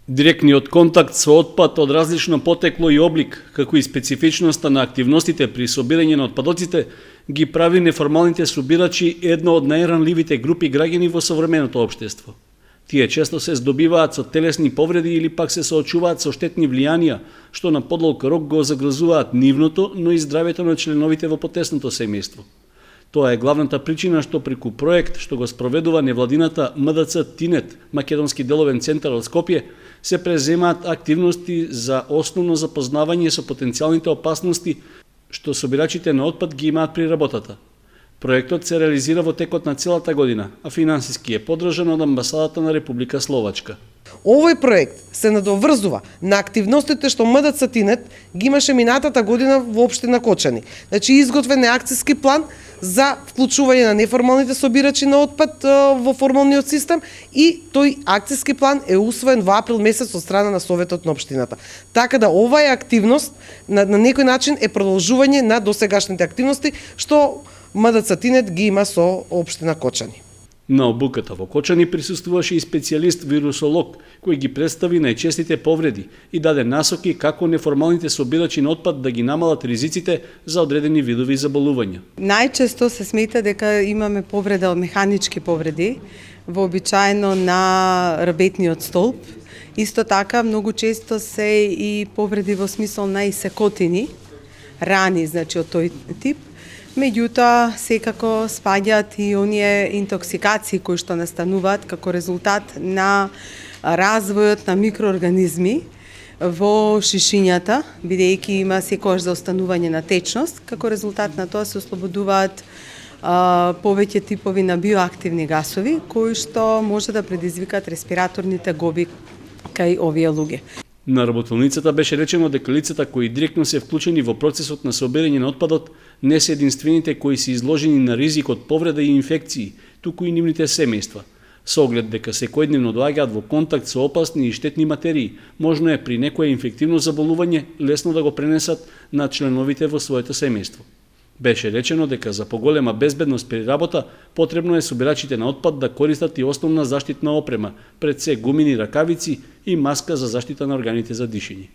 Директниот контакт со отпад од различно потекло и облик, како и специфичноста на активностите при собирање на отпадоците, ги прави неформалните собирачи едно од најранливите групи граѓани во современото општество. Тие често се здобиваат со телесни повреди или пак се соочуваат со штетни влијанија, што на подлог рок го загрозуваат нивното, но и здравјето на членовите во потесното семејство. Тоа е главната причина што преку проект што го спроведува невладината МДЦ Тинет, Македонски деловен центар од Скопје, се преземаат активности за основно запознавање со потенцијалните опасности што собирачите на отпад ги имаат при работата. Проектот се реализира во текот на целата година, а финансиски е поддржан од Амбасадата на Република Словачка. Овој проект се надоврзува на активностите што МДЦ Тинет ги имаше минатата година во општина Кочани. Значи изготвен е акциски план за вклучување на неформалните собирачи на отпад во формалниот систем и тој акциски план е усвоен во април месец од страна на Советот на општината. Така да оваа активност на некој начин е продолжување на досегашните активности што МДЦ Тинет ги има со општина Кочани. На обуката во Кочани присуствуваше и специјалист вирусолог, кој ги представи најчестите повреди и даде насоки како неформалните собирачи на отпад да ги намалат ризиците за одредени видови заболувања. Најчесто се смета дека имаме повреда од механички повреди, вообичаено на работниот столб. Исто така, многу често се и повреди во смисол на исекотини, рани, значи од тој тип. Меѓутоа, секако спаѓаат и оние интоксикации кои што настануваат како резултат на развојот на микроорганизми во шишињата, бидејќи има секогаш заостанување на течност, како резултат на тоа се ослободуваат повеќе типови на биоактивни гасови, кои што може да предизвикаат респираторни тегоби кај овие луѓе. На работилницата беше речено дека лицата кои директно се вклучени во процесот на собирање на отпадот не се единствените кои се изложени на ризик од повреда и инфекции, туку и нивните семејства. Со оглед дека секојдневно доаѓаат во контакт со опасни и штетни материи, можно е при некое инфективно заболување лесно да го пренесат на членовите во своето семејство. Беше речено дека за поголема безбедност при работа потребно е собирачите на отпад да користат и основна заштитна опрема, пред се гумини ракавици и маска за заштита на органите за дишење.